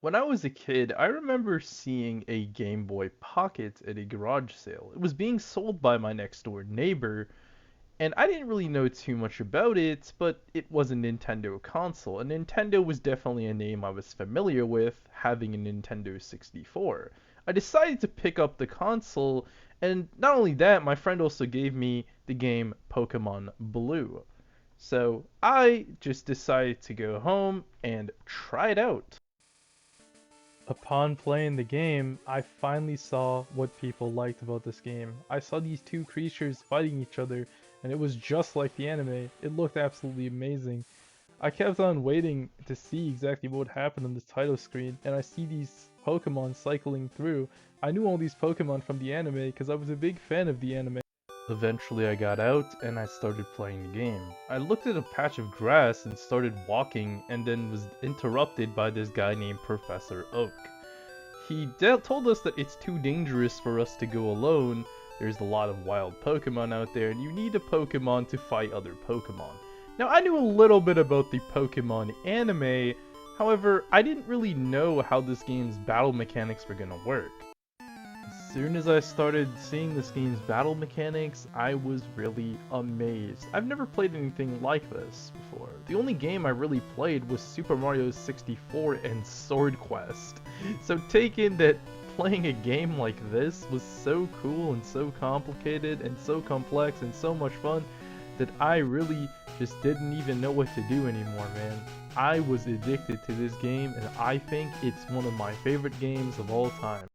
When I was a kid, I remember seeing a Game Boy Pocket at a garage sale. It was being sold by my next door neighbor, and I didn't really know too much about it, but it was a Nintendo console, and Nintendo was definitely a name I was familiar with, having a Nintendo 64. I decided to pick up the console, and not only that, my friend also gave me the game Pokemon Blue. So I just decided to go home and try it out. Upon playing the game, I finally saw what people liked about this game. I saw these two creatures fighting each other, and it was just like the anime. It looked absolutely amazing. I kept on waiting to see exactly what would happen on the title screen, and I see these Pokemon cycling through. I knew all these Pokemon from the anime because I was a big fan of the anime. Eventually I got out and I started playing the game. I looked at a patch of grass and started walking and then was interrupted by this guy named Professor Oak. Told us that it's too dangerous for us to go alone. There's a lot of wild Pokemon out there and you need a Pokemon to fight other Pokemon. Now I knew a little bit about the Pokemon anime, however I didn't really know how this game's battle mechanics were gonna work. As soon as I started seeing this game's battle mechanics, I was really amazed. I've never played anything like this before. The only game I really played was Super Mario 64 and Sword Quest. So take in that playing a game like this was so cool and so complicated and so complex and so much fun that I really just didn't even know what to do anymore, man. I was addicted to this game and I think it's one of my favorite games of all time.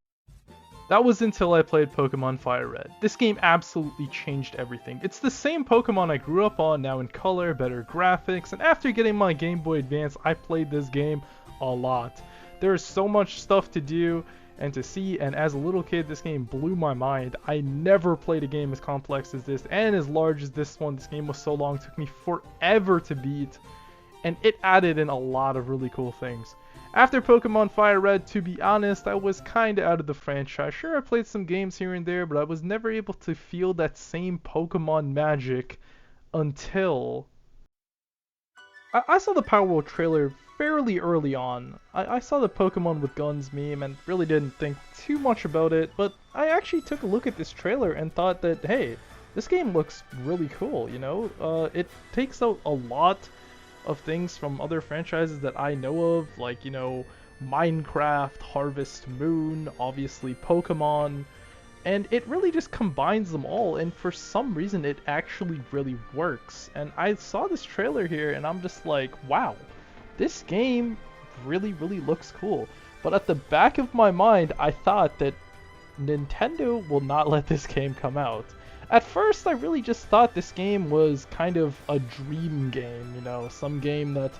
That was until I played Pokemon Fire Red. This game absolutely changed everything. It's the same Pokemon I grew up on, now in color, better graphics, and after getting my Game Boy Advance, I played this game a lot. There is so much stuff to do and to see, and as a little kid, this game blew my mind. I never played a game as complex as this, and as large as this one. This game was so long, it took me forever to beat, and it added in a lot of really cool things. After Pokemon Fire Red, to be honest, I was kinda out of the franchise. Sure, I played some games here and there, but I was never able to feel that same Pokemon magic until I saw the Palworld trailer fairly early on. I saw the Pokemon with guns meme and really didn't think too much about it, but I actually took a look at this trailer and thought that, hey, this game looks really cool, you know? It takes out a lot of things from other franchises that I know of, like, you know, Minecraft, Harvest Moon, obviously Pokemon, and it really just combines them all, and for some reason it actually really works. And I saw this trailer here and I'm just like, wow, this game really looks cool. But at the back of my mind, I thought that Nintendo will not let this game come out. At first, I really just thought this game was kind of a dream game, you know, some game that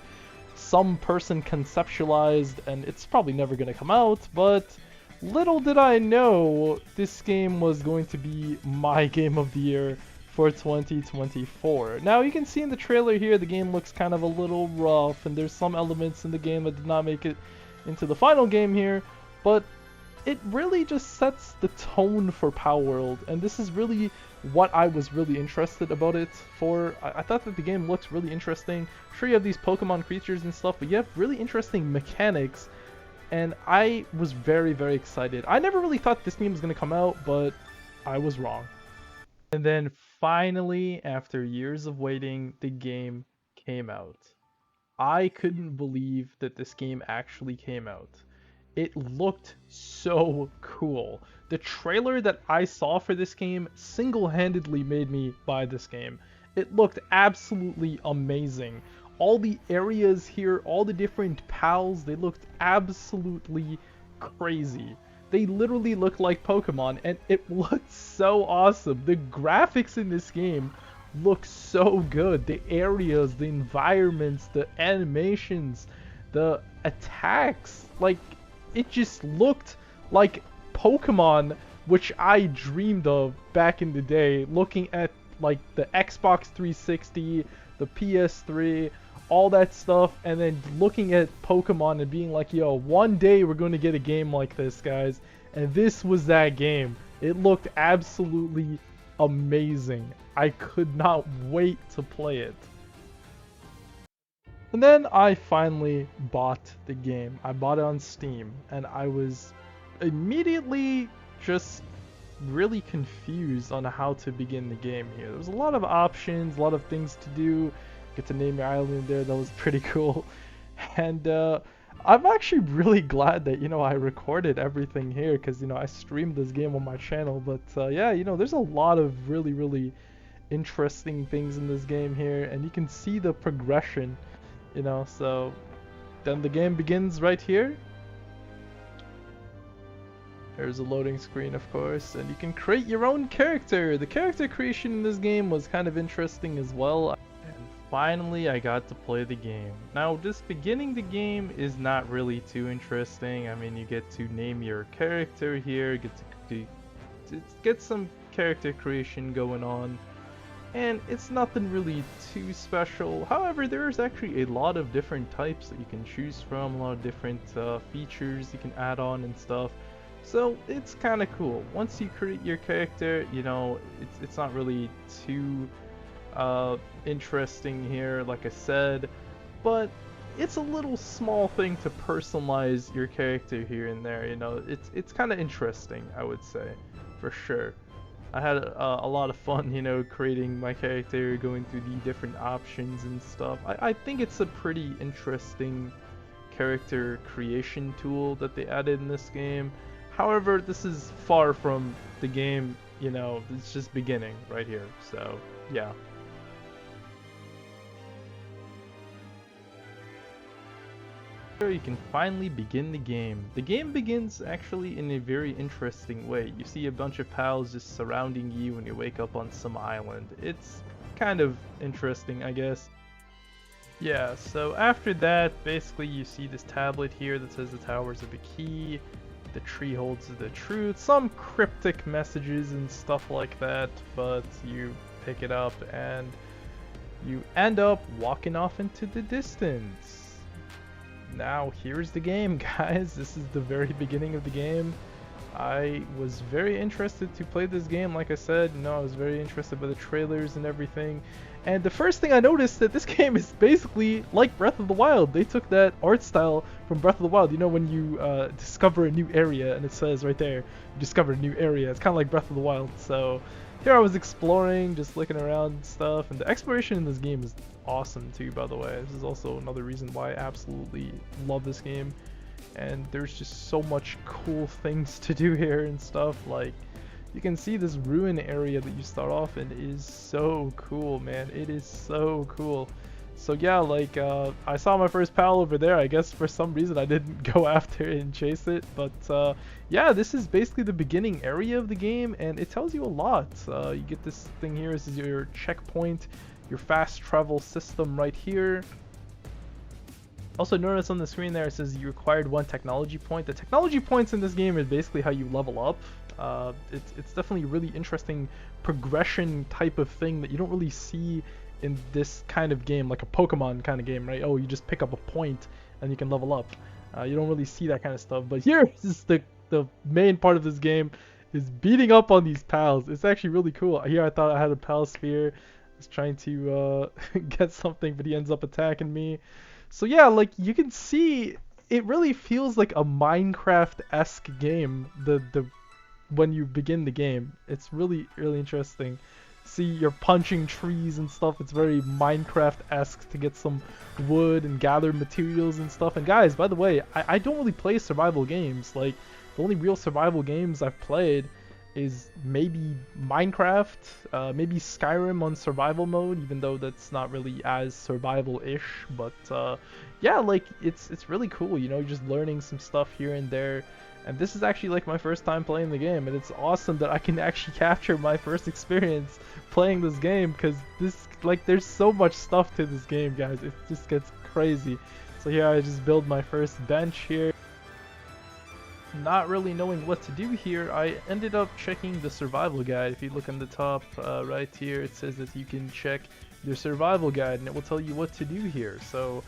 some person conceptualized and it's probably never going to come out, but little did I know this game was going to be my game of the year for 2024. Now, you can see in the trailer here, the game looks kind of a little rough, and there's some elements in the game that did not make it into the final game here, but it really just sets the tone for Palworld, and this is really what I was really interested about it for. I thought that the game looks really interesting. Sure, you have these Pokemon creatures and stuff, but you have really interesting mechanics, and I was very excited. I never really thought this game was going to come out, but I was wrong. And then finally, after years of waiting, the game came out. I couldn't believe that this game actually came out. It looked so cool. The trailer that I saw for this game single-handedly made me buy this game. It looked absolutely amazing. All the areas here, all the different pals, they looked absolutely crazy. They literally looked like Pokemon, and it looked so awesome. The graphics in this game look so good. The areas, the environments, the animations, the attacks, like, it just looked like Pokemon, which I dreamed of back in the day, looking at like the Xbox 360, the PS3, all that stuff, and then looking at Pokemon and being like, yo, one day we're going to get a game like this, guys. And this was that game. It looked absolutely amazing. I could not wait to play it. And then I finally bought the game. I bought it on Steam, and I was immediately just really confused on how to begin the game here. There was a lot of options, a lot of things to do. Get to name your island there. That was pretty cool. And I'm actually really glad that I recorded everything here because I streamed this game on my channel. But yeah, there's a lot of really interesting things in this game here, and you can see the progression. So then the game begins right here. There's a loading screen, of course, and you can create your own character. The character creation in this game was kind of interesting as well. And finally, I got to play the game. Now, just beginning the game is not really too interesting. I mean, you get to name your character here, get to get some character creation going on. And it's nothing really too special. However, there's actually a lot of different types that you can choose from, a lot of different features you can add on and stuff. So it's kind of cool. Once you create your character, it's not really too interesting here, like I said, but it's a little small thing to personalize your character here and there. It's kind of interesting, I would say, for sure. I had a lot of fun, creating my character, going through the different options and stuff. I think it's a pretty interesting character creation tool that they added in this game. However, this is far from the game, it's just beginning right here, so yeah. You can finally begin the game. The game begins actually in a very interesting way. You see a bunch of pals just surrounding you when you wake up on some island. It's kind of interesting, I guess. Yeah, so after that, basically you see this tablet here that says the towers are the key, the tree holds the truth, some cryptic messages and stuff like that, but you pick it up and you end up walking off into the distance. Now here's the game, guys. This is the very beginning of the game. I was very interested to play this game. Like I said, I was very interested by the trailers and everything. And the first thing I noticed that this game is basically like Breath of the Wild. They took that art style from Breath of the Wild. When you discover a new area and it says right there, you discovered a new area. It's kind of like Breath of the Wild. So here I was exploring, just looking around and stuff. And the exploration in this game is awesome too, by the way. This is also another reason why I absolutely love this game. And there's just so much cool things to do here and stuff. Like, you can see this ruin area that you start off in is so cool, man. It is so cool. So yeah, like I saw my first pal over there. I guess for some reason I didn't go after it and chase it, but yeah, this is basically the beginning area of the game, and it tells you a lot. You get this thing here. This is your checkpoint, your fast travel system right here. Also notice on the screen there it says you acquired 1 technology point. The technology points in this game is basically how you level up. It's definitely a really interesting progression type of thing that you don't really see in this kind of game, like a Pokemon kind of game, right? Oh, you just pick up a point and you can level up. You don't really see that kind of stuff. But here is the main part of this game is beating up on these pals. It's actually really cool. Here I thought I had a pal sphere. I was trying to get something, but he ends up attacking me. So yeah, like you can see, it really feels like a Minecraft-esque game. When you begin the game, it's really interesting. See, you're punching trees and stuff. It's very Minecraft-esque to get some wood and gather materials and stuff. And guys, by the way, I don't really play survival games. Like, the only real survival games I've played is maybe Minecraft, maybe Skyrim on survival mode, even though that's not really as survival-ish. But yeah, like it's really cool, you're just learning some stuff here and there. And this is actually like my first time playing the game, and it's awesome that I can actually capture my first experience playing this game, because there's so much stuff to this game, guys. It just gets crazy. So here I just build my first bench here. Not really knowing what to do here, I ended up checking the survival guide. If you look on the top right here, it says that you can check the survival guide and it will tell you what to do here. So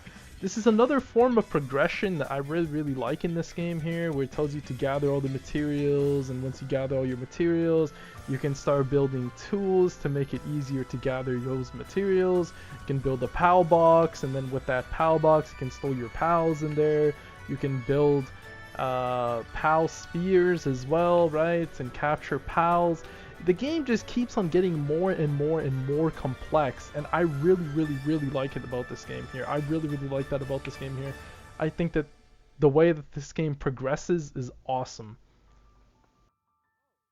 this is another form of progression that I really like in this game here, where it tells you to gather all the materials, and once you gather all your materials, you can start building tools to make it easier to gather those materials. You can build a PAL box, and then with that PAL box, you can store your PALs in there. You can build PAL spears as well, right? And capture PALs. The game just keeps on getting more and more complex, and I really like it about this game here. I really like that about this game here. I think that the way that this game progresses is awesome.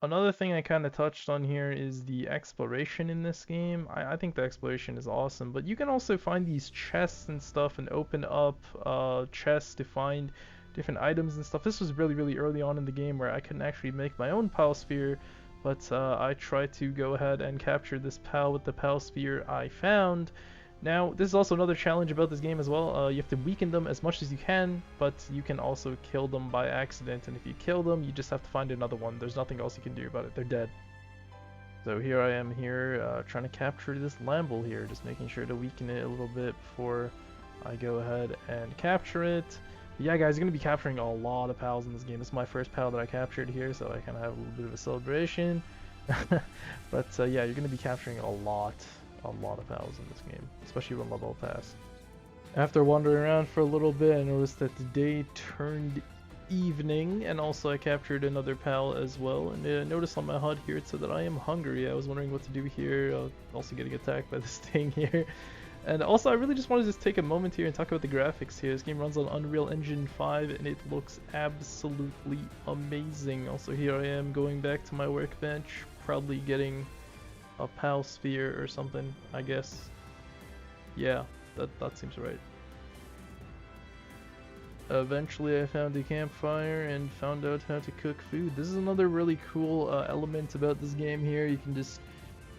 Another thing I kind of touched on here is the exploration in this game. I think the exploration is awesome, but you can also find these chests and stuff and open up chests to find different items and stuff. This was really early on in the game where I couldn't actually make my own PAL sphere, but I tried to go ahead and capture this PAL with the PAL sphere I found. Now, this is also another challenge about this game as well. You have to weaken them as much as you can, but you can also kill them by accident, and if you kill them, you just have to find another one. There's nothing else you can do about it. They're dead. So here I am here, trying to capture this Lamble here, just making sure to weaken it a little bit before I go ahead and capture it. But yeah, guys, you're going to be capturing a lot of pals in this game. This is my first pal that I captured here, so I kind of have a little bit of a celebration. But yeah, you're going to be capturing a lot of pals in this game, especially when level pass. After wandering around for a little bit, I noticed that the day turned evening, and also I captured another pal as well. And I noticed on my HUD here it said that I am hungry. I was wondering what to do here, also getting attacked by this thing here. And also, I really just wanted to take a moment here and talk about the graphics here. This game runs on Unreal Engine 5, and it looks absolutely amazing. Also, here I am going back to my workbench, probably getting a PAL sphere or something, I guess. Yeah, that seems right. Eventually I found a campfire and found out how to cook food. This is another really cool element about this game here. You can just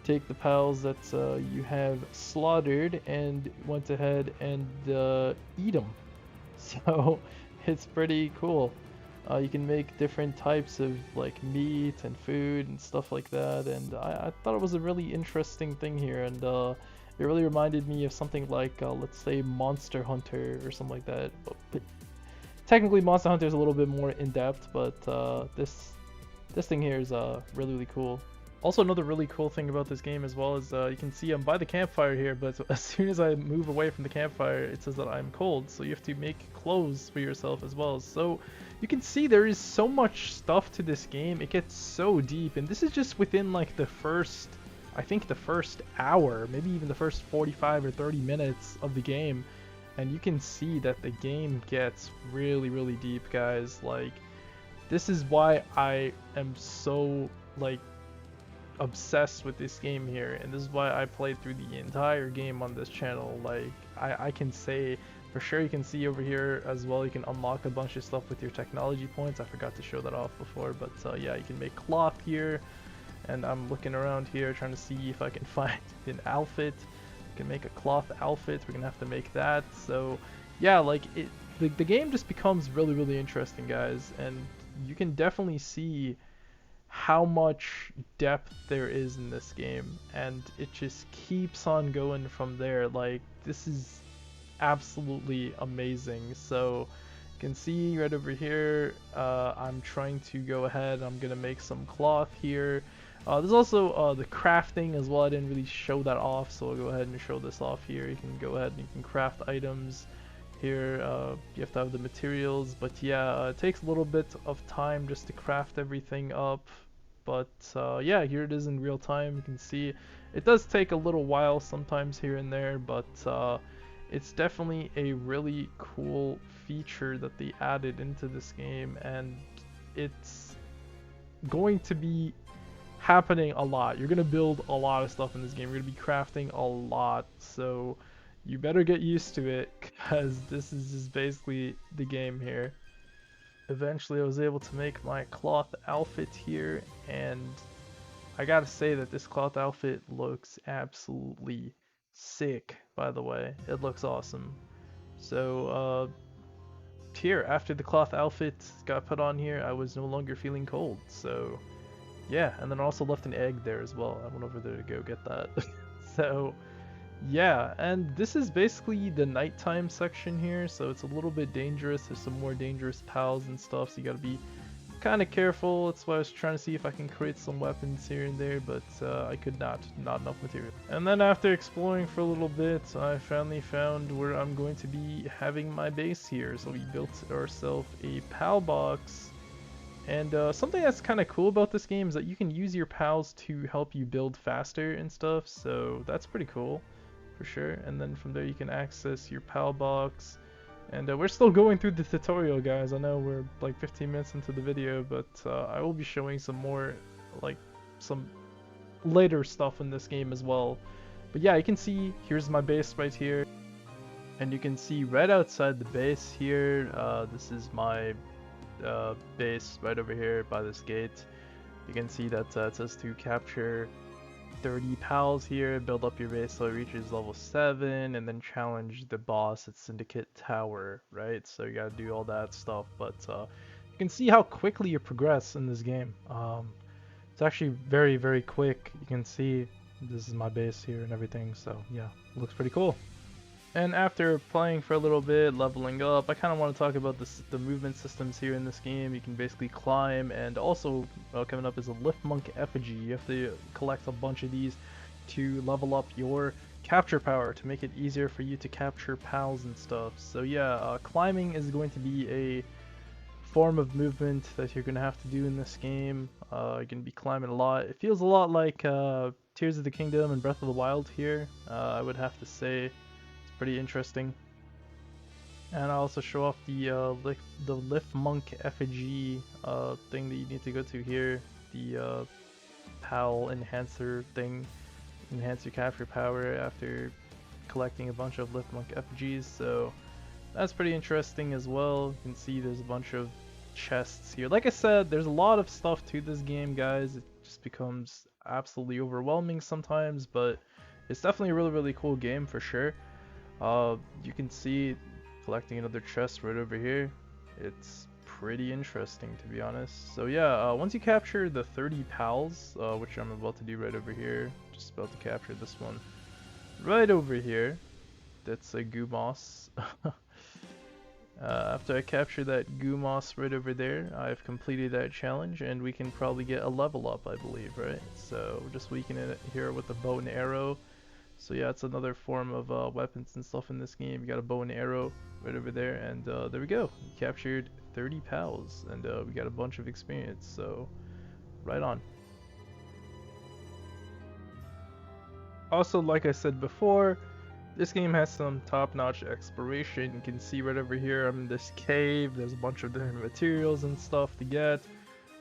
take the pals that you have slaughtered and went ahead and eat them. So it's pretty cool. You can make different types of like meat and food and stuff like that, and I thought it was a really interesting thing here, and it really reminded me of something like let's say Monster Hunter or something like that. But technically Monster Hunter is a little bit more in depth, but this thing here is really cool. Also, another really cool thing about this game as well is you can see I'm by the campfire here, but as soon as I move away from the campfire, it says that I'm cold, so you have to make clothes for yourself as well. So you can see there is so much stuff to this game. It gets so deep, and this is just within like the first, I think the first hour, maybe even the first 45 or 30 minutes of the game, and you can see that the game gets really deep, guys. Like, this is why I am so like obsessed with this game here, and this is why I played through the entire game on this channel. Like, I can say for sure, you can see over here as well, you can unlock a bunch of stuff with your technology points. I forgot to show that off before, but yeah, you can make cloth here, and I'm looking around here trying to see if I can find an outfit. You can make a cloth outfit. We're gonna have to make that. So yeah, like the game just becomes really interesting, guys, and you can definitely see how much depth there is in this game, and it just keeps on going from there. Like, this is absolutely amazing. So you can see right over here, I'm trying to go ahead, I'm gonna make some cloth here. There's also the crafting as well. I didn't really show that off, so I'll go ahead and show this off here. You can go ahead and you can craft items here. You have to have the materials, but yeah, it takes a little bit of time just to craft everything up. But yeah, here it is in real time. You can see it does take a little while sometimes here and there, but it's definitely a really cool feature that they added into this game, and it's going to be happening a lot. You're gonna build a lot of stuff in this game. You're gonna be crafting a lot, so you better get used to it, because this is just basically the game here. Eventually I was able to make my cloth outfit here, and I gotta say that this cloth outfit looks absolutely sick, by the way. It looks awesome. So here, after the cloth outfit got put on here, I was no longer feeling cold. So yeah, and then I also left an egg there as well. I went over there to go get that. So Yeah, and this is basically the nighttime section here, so it's a little bit dangerous. There's some more dangerous pals and stuff, so you gotta be kind of careful. That's why I was trying to see if I can create some weapons here and there, but I could not enough material. And then after exploring for a little bit, I finally found where I'm going to be having my base here. So we built ourselves a pal box, and something that's kind of cool about this game is that you can use your pals to help you build faster and stuff, so that's pretty cool for sure. And then from there you can access your pal box. And we're still going through the tutorial, guys. I know we're like 15 minutes into the video, but I will be showing some more, like, some later stuff in this game as well. But yeah, you can see, here's my base right here. And you can see right outside the base here, this is my base right over here by this gate. You can see that it says to capture 30 pals here, build up your base so it reaches level 7, and then challenge the boss at Syndicate Tower, right? So you gotta do all that stuff, but you can see how quickly you progress in this game. It's actually very, very quick. You can see this is my base here and everything, so yeah, looks pretty cool. And after playing for a little bit, leveling up, I kind of want to talk about the movement systems here in this game. You can basically climb, and also coming up is a Lift Monk effigy. You have to collect a bunch of these to level up your capture power to make it easier for you to capture pals and stuff. So yeah, climbing is going to be a form of movement that you're going to have to do in this game. You're going to be climbing a lot. It feels a lot like Tears of the Kingdom and Breath of the Wild here, I would have to say. Pretty interesting. And I also show off the Lift Monk effigy thing that you need to go to here, the PAL enhancer thing, enhance your capture power after collecting a bunch of Lift Monk effigies, so that's pretty interesting as well. You can see there's a bunch of chests here. Like I said, there's a lot of stuff to this game, guys. It just becomes absolutely overwhelming sometimes, but it's definitely a really, really cool game for sure. You can see collecting another chest right over here. It's pretty interesting, to be honest. So yeah, once you capture the 30 pals, which I'm about to do right over here, just about to capture this one right over here. That's a goo moss. After I capture that goo moss right over there, I've completed that challenge, and we can probably get a level up, I believe, right? So we're just weakening it here with the bow and arrow. So yeah, it's another form of weapons and stuff in this game. You got a bow and arrow right over there, and there we go. We captured 30 pals, and we got a bunch of experience, so right on. Also, like I said before, this game has some top-notch exploration. You can see right over here, I'm in this cave. There's a bunch of different materials and stuff to get.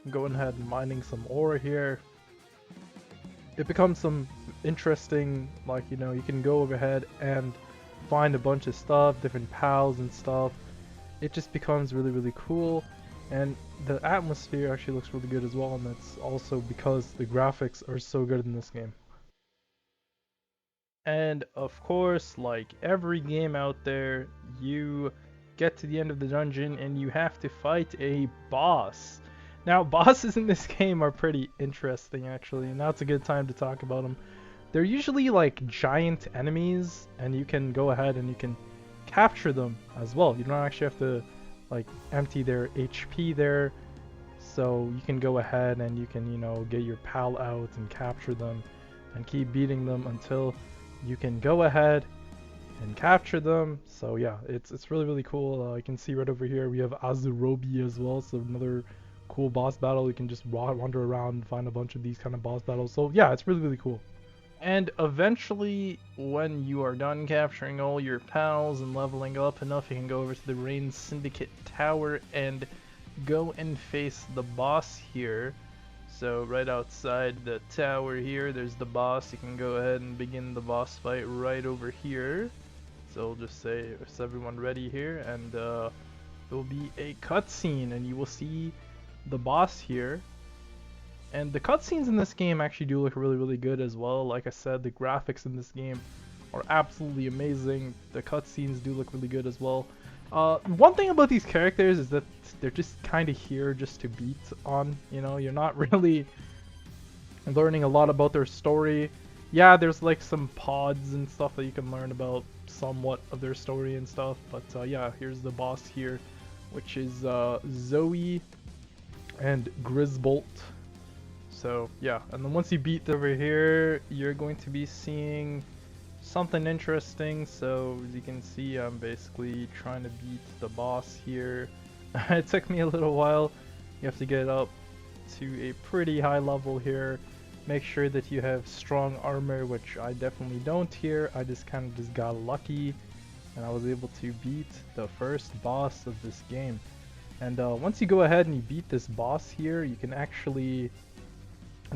I'm going ahead and mining some ore here. It becomes some interesting, like, you know, you can go ahead and find a bunch of stuff, different pals and stuff. It just becomes really, really cool, and the atmosphere actually looks really good as well, and that's also because the graphics are so good in this game. And of course, like every game out there, you get to the end of the dungeon and you have to fight a boss. Now, bosses in this game are pretty interesting, actually, and now it's a good time to talk about them. They're usually like giant enemies, and you can go ahead and you can capture them as well. You don't actually have to like empty their HP there, so you can go ahead and you can, you know, get your pal out and capture them and keep beating them until you can go ahead and capture them. So yeah, it's really, really cool. You can see right over here we have Azurobi as well, so another cool boss battle. You can just wander around and find a bunch of these kind of boss battles. So yeah, it's really, really cool. And eventually, when you are done capturing all your pals and leveling up enough, you can go over to the Rain Syndicate Tower and go and face the boss here. So right outside the tower here, there's the boss. You can go ahead and begin the boss fight right over here. So I'll just say, is everyone ready here? And there will be a cutscene, and you will see the boss here. And the cutscenes in this game actually do look really, really good as well. Like I said, the graphics in this game are absolutely amazing. The cutscenes do look really good as well. One thing about these characters is that they're just kind of here just to beat on, you know, you're not really learning a lot about their story. yeah, there's like some pods and stuff that you can learn about somewhat of their story and stuff. But yeah, here's the boss here, which is Zoe and Grisbolt. So yeah, and then once you beat over here, you're going to be seeing something interesting. So as you can see, I'm basically trying to beat the boss here. It took me a little while. You have to get up to a pretty high level here. Make sure that you have strong armor, which I definitely don't here. I just kind of just got lucky, and I was able to beat the first boss of this game. And once you go ahead and you beat this boss here, you can actually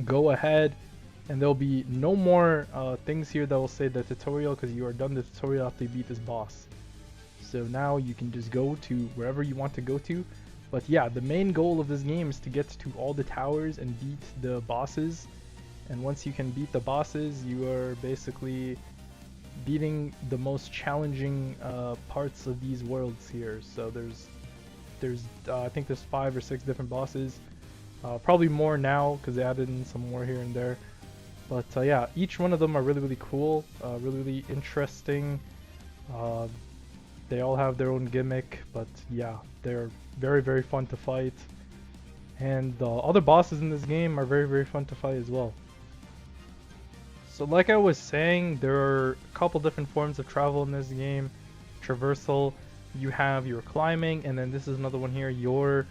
go ahead and there'll be no more things here that will say the tutorial, because you are done the tutorial after you beat this boss. So now you can just go to wherever you want to go to. But yeah, the main goal of this game is to get to all the towers and beat the bosses. And once you can beat the bosses, you are basically beating the most challenging parts of these worlds here. So there's I think there's 5 or 6 different bosses. Probably more now because they added in some more here and there. But yeah, each one of them are really cool, really interesting. They all have their own gimmick, but yeah, they're very fun to fight. And the other bosses in this game are very fun to fight as well. So like I was saying, there are a couple different forms of travel in this game. Traversal, you have your climbing, and then this is another one here, your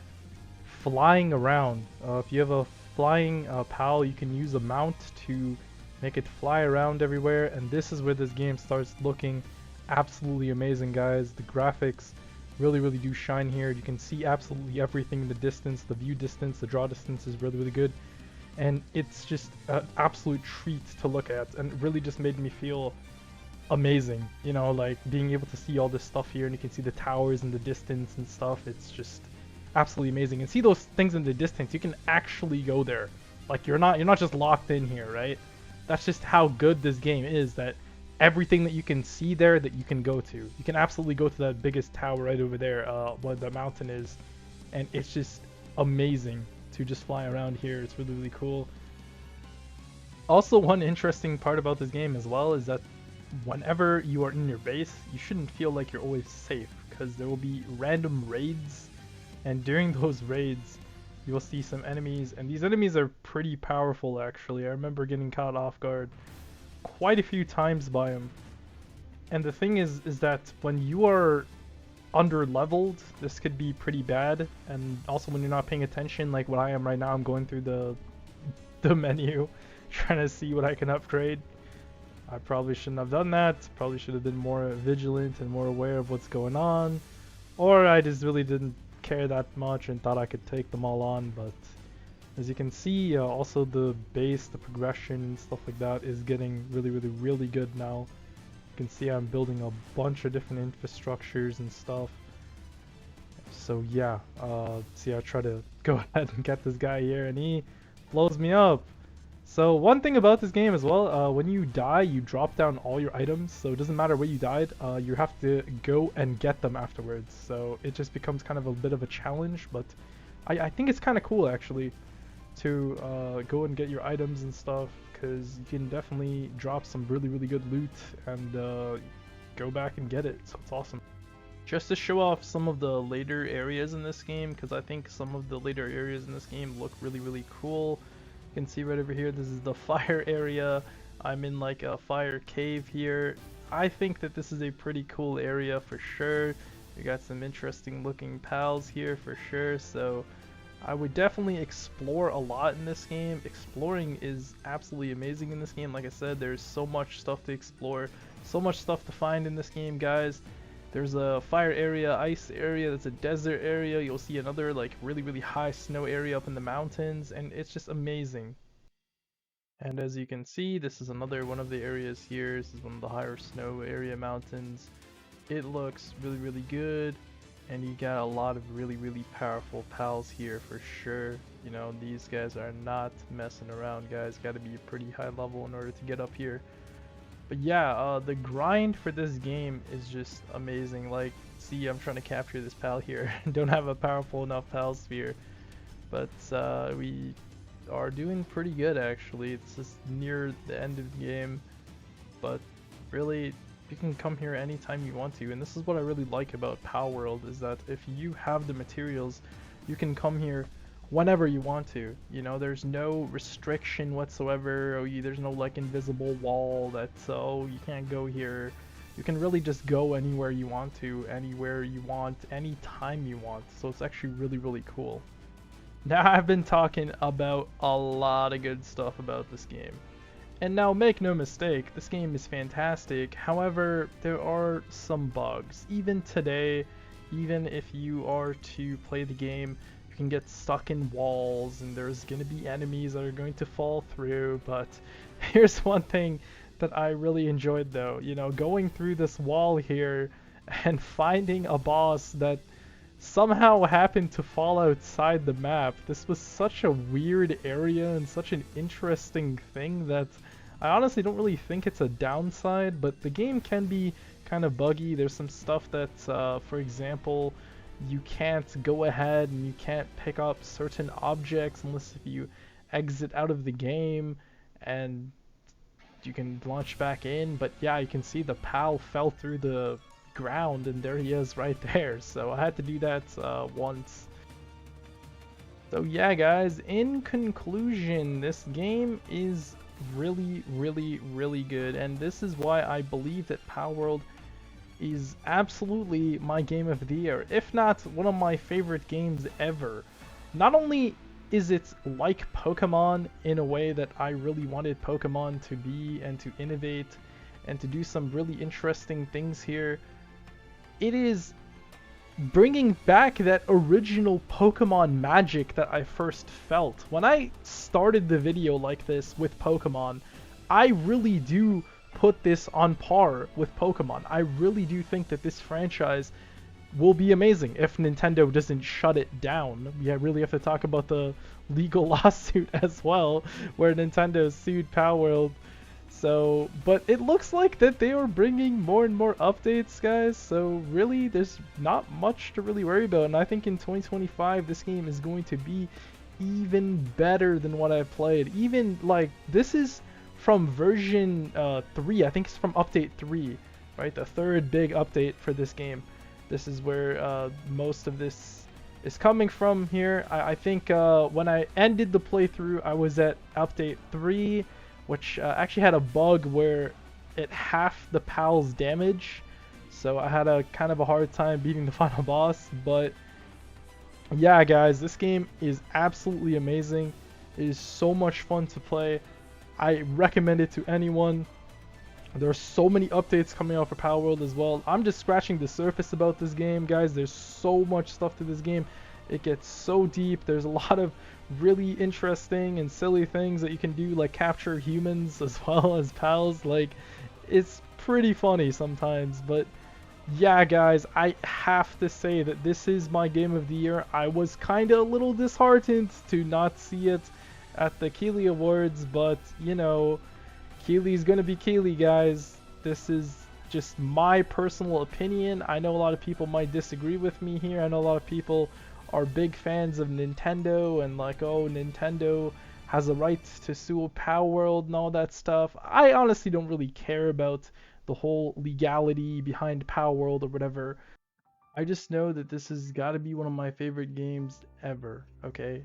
flying around. If you have a flying pal, you can use a mount to make it fly around everywhere, and this is where this game starts looking absolutely amazing, guys. The graphics really do shine here. You can see absolutely everything in the distance. The view distance, the draw distance is really good, and it's just an absolute treat to look at, and it really just made me feel amazing, you know, like being able to see all this stuff here, and you can see the towers in the distance and stuff. It's just absolutely amazing. And see those things in the distance, you can actually go there. Like you're not just locked in here, right? That's just how good this game is, that everything that you can see there that you can go to. You can absolutely go to that biggest tower right over there, where the mountain is, and it's just amazing to just fly around here. It's really cool. Also, one interesting part about this game as well is that whenever you are in your base, you shouldn't feel like you're always safe, because there will be random raids, and during those raids you will see some enemies, and these enemies are pretty powerful actually. I remember getting caught off guard quite a few times by them. And the thing is that when you are under leveled, this could be pretty bad, and also when you're not paying attention, like what I am right now. I'm going through the menu trying to see what I can upgrade. I probably shouldn't have done that. Probably should have been more vigilant and more aware of what's going on, or I just really didn't care that much and thought I could take them all on. But as you can see, also the base, the progression and stuff like that is getting really good now. You can see I'm building a bunch of different infrastructures and stuff. So yeah, see, I try to go ahead and get this guy here, and he blows me up. So one thing about this game as well, when you die, you drop down all your items, so it doesn't matter where you died, you have to go and get them afterwards. So it just becomes kind of a bit of a challenge, but I think it's kind of cool actually to go and get your items and stuff, because you can definitely drop some really good loot and go back and get it, so it's awesome. Just to show off some of the later areas in this game, because I think some of the later areas in this game look really cool. You can see right over here, this is the fire area. I'm in like a fire cave here. I think that this is a pretty cool area for sure. We got some interesting looking pals here for sure, so I would definitely explore a lot in this game. Exploring is absolutely amazing in this game. Like I said, there's so much stuff to explore, so much stuff to find in this game, guys. There's a fire area, ice area, there's a desert area. You'll see another like really high snow area up in the mountains, and it's just amazing. And as you can see, this is another one of the areas here. This is one of the higher snow area mountains. It looks really good, and you got a lot of really powerful pals here for sure. You know, these guys are not messing around, guys. Got to be a pretty high level in order to get up here. But yeah, the grind for this game is just amazing. Like, see, I'm trying to capture this pal here. Don't have a powerful enough pal sphere, but we are doing pretty good actually. It's just near the end of the game, but really you can come here anytime you want to. And this is what I really like about Palworld, is that if you have the materials, you can come here whenever you want to. You know, there's no restriction whatsoever. There's no like invisible wall that's, oh, you can't go here. You can really just go anywhere you want to, anywhere you want, anytime you want. So it's actually really, really cool. Now I've been talking about a lot of good stuff about this game. And now make no mistake, this game is fantastic. However, there are some bugs. Even today, even if you are to play the game, you can get stuck in walls and there's going to be enemies that are going to fall through. But here's one thing that I really enjoyed though. You know, going through this wall here and finding a boss that somehow happened to fall outside the map. This was such a weird area and such an interesting thing that I honestly don't really think it's a downside, but the game can be kind of buggy. There's some stuff that, for example, you can't go ahead and you can't pick up certain objects unless if you exit out of the game, and you can launch back in. But yeah, you can see the PAL fell through the ground and there he is right there, so I had to do that once. So yeah guys, in conclusion, this game is really, really, really good, and this is why I believe that Palworld is absolutely my game of the year, if not one of my favorite games ever. Not only is it like Pokemon in a way that I really wanted Pokemon to be and to innovate and to do some really interesting things here, it is bringing back that original Pokemon magic that I first felt. When I started the video like this with Pokemon, I really do put this on par with Pokemon. I really do think that this franchise will be amazing if Nintendo doesn't shut it down. We really have to talk about the legal lawsuit as well, where Nintendo sued Palworld. So, but it looks like that they are bringing more and more updates, guys, so really there's not much to really worry about, and I think in 2025 this game is going to be even better than what I've played. Even, like, this is from version 3, I think it's from update 3, right, the third big update for this game. This is where most of this is coming from here. I think when I ended the playthrough, I was at update 3, which actually had a bug where it halved the PAL's damage, so I had a kind of a hard time beating the final boss. But yeah guys, this game is absolutely amazing. It is so much fun to play. I recommend it to anyone. There are so many updates coming out for Palworld as well. I'm just scratching the surface about this game, guys. There's so much stuff to this game. It gets so deep. There's a lot of really interesting and silly things that you can do, like capture humans as well as pals. Like, it's pretty funny sometimes. But yeah guys, I have to say that this is my game of the year. I was kind of a little disheartened to not see it at the Keighley Awards, but you know, Keighley's gonna be Keighley, guys. This is just my personal opinion. I know a lot of people might disagree with me here. I know a lot of people are big fans of Nintendo and like, oh, Nintendo has a right to sue Palworld and all that stuff. I honestly don't really care about the whole legality behind Palworld or whatever. I just know that this has got to be one of my favorite games ever, okay?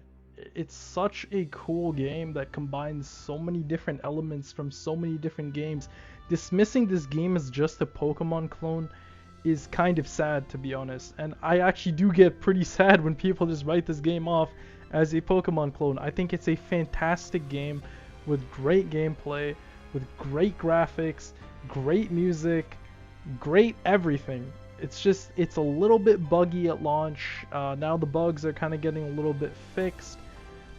It's such a cool game that combines so many different elements from so many different games. Dismissing this game as just a Pokemon clone is kind of sad, to be honest, and I actually do get pretty sad when people just write this game off as a Pokemon clone. I think it's a fantastic game with great gameplay, with great graphics, great music, great everything. It's just, it's a little bit buggy at launch. Now the bugs are kind of getting a little bit fixed.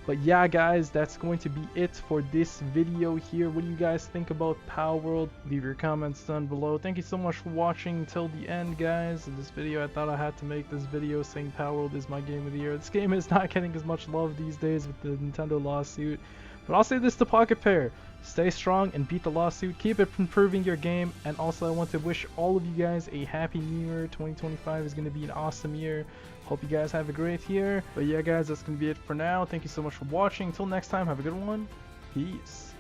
But yeah guys, that's going to be it for this video here. What do you guys think about Palworld? Leave your comments down below. Thank you so much for watching until the end, guys. In this video, I thought I had to make this video saying Palworld is my game of the year. This game is not getting as much love these days with the Nintendo lawsuit, But I'll say this to Pocket Pair. Stay strong and beat the lawsuit. Keep improving your game. And also I want to wish all of you guys a happy new year. 2025 is going to be an awesome year. Hope you guys have a great year. But yeah guys, that's going to be it for now. Thank you so much for watching. Until next time, have a good one. Peace.